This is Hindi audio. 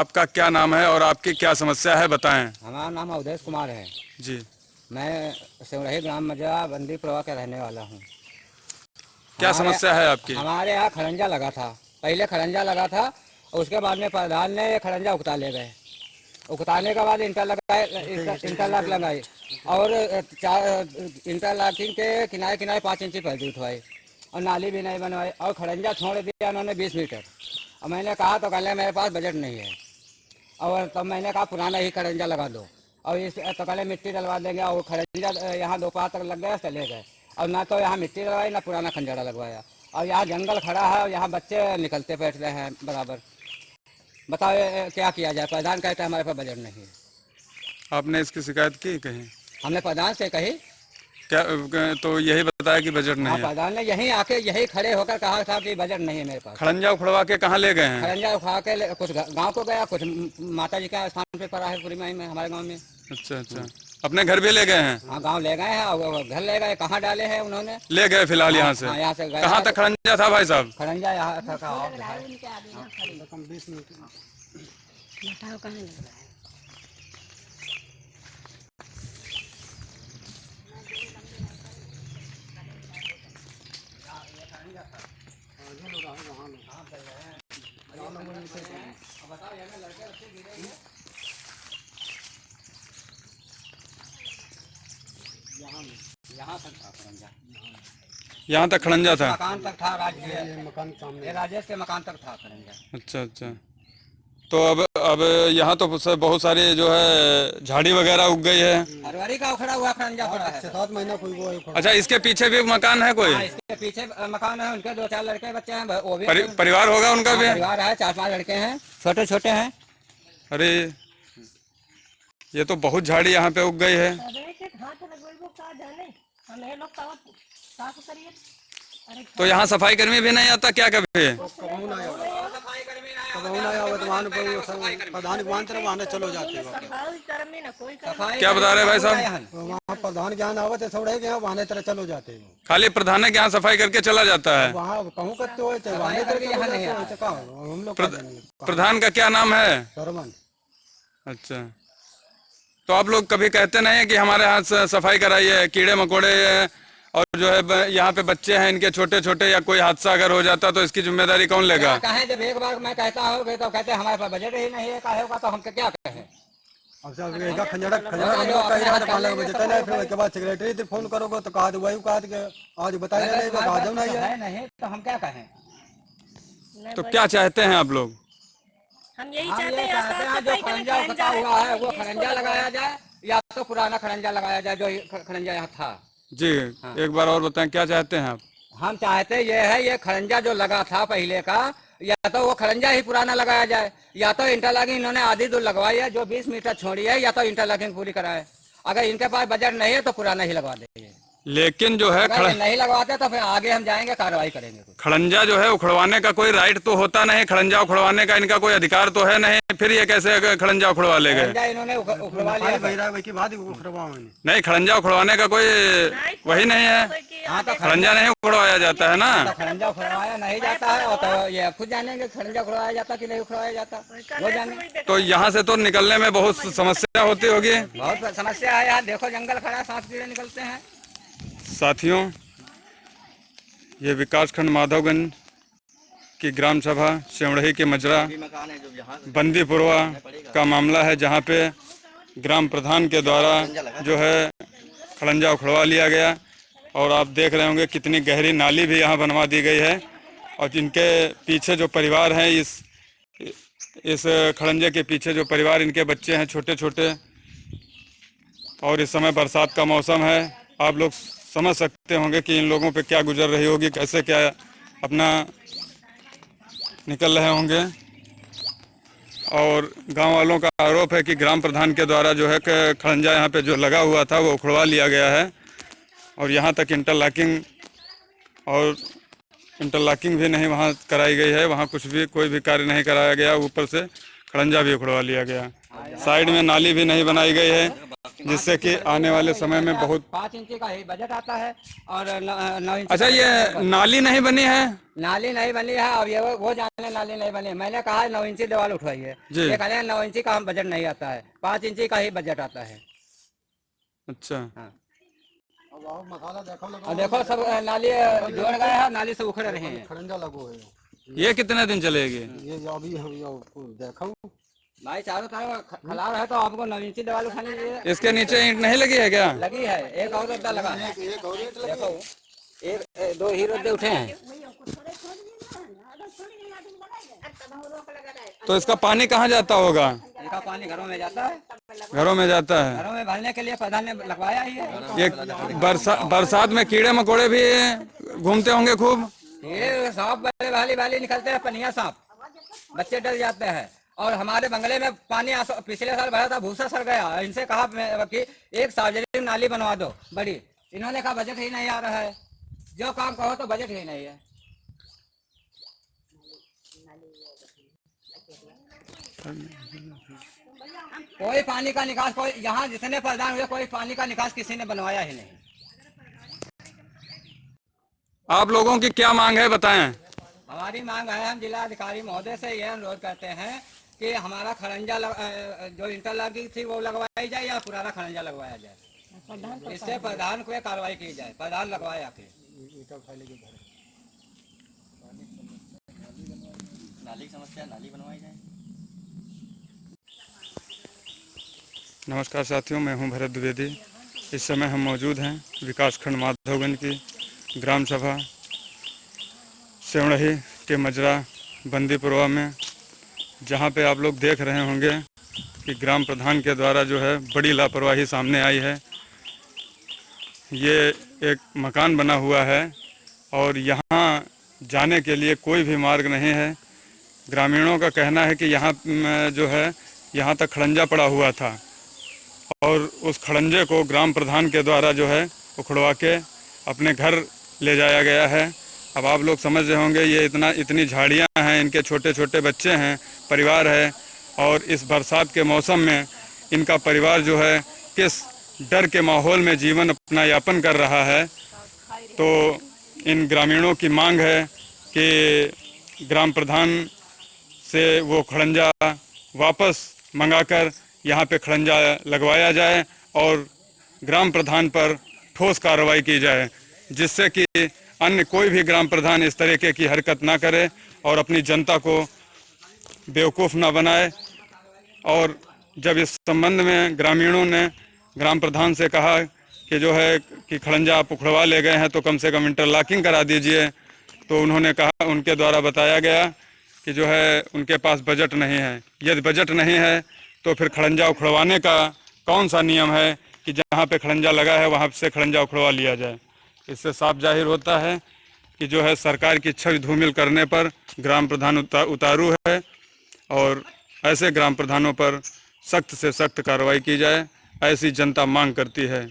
आपका क्या नाम है और आपकी क्या समस्या है, बताएं। हमारा नाम अवधेश कुमार है। जी। मैं सिमरही ग्राम मजरा बंदी प्रभा का रहने वाला हूँ। क्या समस्या है आपकी? हमारे यहाँ खरंजा लगा था। पहले खरंजा लगा था और उसके बाद में प्रधान ने ये खरंजा उकता ले गए। उकताने के बाद इंटरलॉक लगाई और इंटरलॉकिंग के किनारे किनारे 5 इंची पर्दी उठवाई और नाली भी नहीं बनवाई और खरंजा छोड़ दिया उन्होंने 20 मीटर। और मैंने कहा तो कहले मेरे पास बजट नहीं है। और तब मैंने कहा पुराना ही खरंजा लगा दो और इस तो कहले मिट्टी डलवा देंगे। और खरंजा यहाँ दोपहर तक लग गया, चले गए। और ना तो यहाँ मिट्टी डलवाई ना पुराना खंजरा लगवाया। और यहाँ जंगल खड़ा है और यहाँ बच्चे निकलते बैठ रहे हैं बराबर। बताओ क्या किया जाए? प्रधान कहते हैं हमारे पास बजट नहीं है। आपने इसकी शिकायत की कहीं? हमने प्रधान से कही। क्या तो यही बताया कि बजट नहीं है? प्रधान ने यहीं आके यही खड़े होकर कहा था कि बजट नहीं है मेरे पास। खड़ंजा उखड़वा के कहाँ ले गए हैं? खरंजा उखा के कुछ गांव को गया, कुछ माता जी का स्थान पे पड़ा है पूरी माई में हमारे गांव में। अच्छा अच्छा, अपने घर भी ले गए हैं? हाँ, गांव ले गए हैं और घर ले गए। कहाँ डाले हैं उन्होंने? ले गए फिलहाल यहाँ से? यहाँ से गए। कहाँ तक खड़ंजा था भाई साहब? खरंजा यहाँ था। यहाँ तक था खरंजा। यहाँ तक खड़ंजा था? मकान तक था। राजेश के मकान तक था खरंजा। अच्छा अच्छा। तो अब यहाँ तो बहुत सारी जो है झाड़ी वगैरह उग गई है। हरवारी का उखड़ा हुआ खरंजा पड़ा है। 7 महीना कोई वो है। अच्छा, इसके पीछे भी मकान है कोई? इसके पीछे मकान है, उनके 2-4 लड़के बच्चे हैं, वो भी परिवार होगा उनका भी? परिवार है, 4-5 लड़के हैं, छोटे छोटे हैं। अरे ये तो बहुत झाड़ी यहाँ पे उग गई है। तो यहाँ सफाई कर्मी भी नहीं आता क्या कभी? प्रधान चलो जाते क्या बता रहे भाई साहब? वहाँ प्रधान ज्ञान आवत है थोड़े के वहाँ तरह चलो जाते हैं। खाली प्रधान के यहाँ सफाई करके चला जाता है? वहाँ कहूँ करते हो हम लोग। प्रधान का क्या नाम है? सरमन। अच्छा, तो आप लोग कभी कहते नहीं है कि हमारे यहाँ सफाई कराइए, कीड़े मकोड़े और जो है यहाँ पे बच्चे हैं इनके छोटे छोटे, या कोई हादसा अगर हो जाता तो इसकी जिम्मेदारी कौन लेगा? कहें जब एक बार मैं कहता हूँ तो कहते हैं हमारे पास बजट ही नहीं है, काहे होगा तो हम क्या कहें? अब सब खंजड़ा फिर के बाद सेक्रेटरी से फोन करोगे तो कहा वही कहा आज बताइए नहीं तो हम क्या कहें? तो क्या चाहते हैं आप लोग? हम यही चाहते हैं जो खरंजा उकता हुआ है वो खरंजा लगाया जाए या तो पुराना खरंजा लगाया जाए जो खरंजा यहाँ था। जी हाँ। एक बार और बताएं क्या चाहते हैं आप? हम चाहते ये है, ये खरंजा जो लगा था पहले का, या तो वो खरंजा ही पुराना लगाया जाए या तो इंटरलॉकिंग इन्होंने आधी दूर लगवाई है जो 20 मीटर छोड़ी है, या तो इंटरलॉकिंग पूरी कराए। अगर इनके पास बजट नहीं है तो पुराना ही लगवा देंगे। लेकिन जो है नहीं लगवाते तो फिर आगे हम जाएंगे, कार्रवाई करेंगे। खड़ंजा जो है उखड़वाने का कोई राइट तो होता नहीं, खड़ंजा उखड़वाने का इनका कोई अधिकार तो है नहीं, फिर ये कैसे खड़ंजा उखड़वा ले गए? इन्होंने उखड़वा लिया। नहीं, खड़ंजा उखड़वाने का कोई वही नहीं है, खड़ंजा नहीं उखड़वाया जाता है ना? खड़ंजा उखड़वाया नहीं जाता है और तो ये खुद जानेंगे खड़ंजा उखड़वाया जाता कि नहीं उखड़वाया जाता, वो जाने। तो यहाँ से तो निकलने में बहुत समस्या होती होगी? बहुत समस्या है यार, देखो जंगल खड़ा, सांप कीड़े निकलते हैं। साथियों, ये विकासखंड माधवगंज की ग्राम सभा सिमरही के मजरा बंदीपुरवा का मामला है, जहां पे ग्राम प्रधान के द्वारा जो है खड़ंजा उखड़वा लिया गया। और आप देख रहे होंगे कितनी गहरी नाली भी यहां बनवा दी गई है। और जिनके पीछे जो परिवार हैं, इस खड़ंजे के पीछे जो परिवार, इनके बच्चे हैं छोटे छोटे, और इस समय बरसात का मौसम है। आप लोग समझ सकते होंगे कि इन लोगों पे क्या गुजर रही होगी, कैसे क्या अपना निकल रहे होंगे। और गांव वालों का आरोप है कि ग्राम प्रधान के द्वारा जो है खड़ंजा यहाँ पे जो लगा हुआ था वो उखड़वा लिया गया है। और यहाँ तक इंटरलॉकिंग भी नहीं वहाँ कराई गई है, वहाँ कुछ भी कोई भी कार्य नहीं कराया गया। ऊपर से खड़ंजा भी उखड़वा लिया गया। साइड में नाली भी नहीं बनाई गई है, जिससे कि आने वाले समय में बहुत 5 इंची का ही बजट आता है और 9 इंची अच्छा, का ये बजट आता है। नाली नहीं बनी है नाली नहीं बनी है, अब ये वो जाने नाली नहीं बनी है। मैंने कहा 9 इंची दीवार उठवाइए, जी। ये कहते हैं 9 इंची का हम बजट नहीं आता है, 5 इंची का ही बजट आता है। अच्छा, हाँ। अब आओ मसाला देखो लगा और देखो सब नाली जोड़ गए हैं, नाली से उखड़ रहे हैं। खड़ंजा लगो है ये कितने दिन चलेगी? ये अभी हम देखो भाई चारों तरफ खलार है तो आपको 9 इंची दीवार उठानी चाहिए। इसके नीचे ईंट नहीं लगी है क्या? लगी है, एक और रद्दा लगा है। देखो एक 2 ही रद्दे उठे हैं। तो इसका पानी कहाँ जाता होगा? इनका पानी घरों में जाता है, घरों में जाता है। घरों में भरने के लिए प्रधान ने लगवाया ही है। ये बरसात में कीड़े मकोड़े भी घूमते होंगे खूब। ये सांप बड़े भाली भाली निकलते हैं, पनिया सांप, बच्चे डर जाते हैं। और हमारे बंगले में पानी पिछले साल भरा था, भूसा सड़ गया। इनसे कहा कि एक सार्वजनिक नाली बनवा दो बड़ी, इन्होंने कहा बजट ही नहीं आ रहा है। जो काम कहो तो बजट ही नहीं है। कोई पानी का निकास, कोई यहाँ जितने प्रधान हुए कोई पानी का निकास किसी ने बनवाया ही नहीं। आप लोगों की क्या मांग है, बताएं। हमारी मांग है, हम जिला अधिकारी महोदय से यह अनुरोध करते हैं कि हमारा खड़ंजा जो इंटरलॉकिंग थी वो लगवाई जाए या पुराना खड़ंजा लगवाया जाए। इससे प्रधान को कार्रवाई की जाए, प्रधान लगवाए आके। नाली की समस्या, नाली बनवाई जाए। नमस्कार साथियों, मैं हूं भरत द्विवेदी। इस समय हम मौजूद हैं विकासखंड माधवगंज की ग्राम सभा सेवड़ही के मजरा बंदीपुरवा में, जहां पे आप लोग देख रहे होंगे कि ग्राम प्रधान के द्वारा जो है बड़ी लापरवाही सामने आई है। ये एक मकान बना हुआ है और यहाँ जाने के लिए कोई भी मार्ग नहीं है। ग्रामीणों का कहना है कि यहाँ जो है यहाँ तक खड़ंजा पड़ा हुआ था और उस खड़ंजे को ग्राम प्रधान के द्वारा जो है उखड़वा के अपने घर ले जाया गया है। अब आप लोग समझ रहे होंगे, ये इतनी झाड़ियाँ हैं, इनके छोटे छोटे बच्चे हैं, परिवार है, और इस बरसात के मौसम में इनका परिवार जो है किस डर के माहौल में जीवन अपना यापन कर रहा है। तो इन ग्रामीणों की मांग है कि ग्राम प्रधान से वो खड़ंजा वापस मंगाकर यहाँ पे खड़ंजा लगवाया जाए और ग्राम प्रधान पर ठोस कार्रवाई की जाए, जिससे कि अन्य कोई भी ग्राम प्रधान इस तरीके की हरकत ना करे और अपनी जनता को बेवकूफ़ ना बनाए। और जब इस संबंध में ग्रामीणों ने ग्राम प्रधान से कहा कि जो है कि खड़ंजा आप उखड़वा ले गए हैं तो कम से कम इंटरलॉकिंग करा दीजिए, तो उन्होंने कहा, उनके द्वारा बताया गया कि जो है उनके पास बजट नहीं है। यदि बजट नहीं है तो फिर खड़ंजा उखड़वाने का कौन सा नियम है कि जहाँ पे खड़ंजा लगा है वहाँ से खड़ंजा उखड़वा लिया जाए। इससे साफ जाहिर होता है कि जो है सरकार की छवि धूमिल करने पर ग्राम प्रधान उतारू है और ऐसे ग्राम प्रधानों पर सख्त से सख्त कार्रवाई की जाए, ऐसी जनता मांग करती है।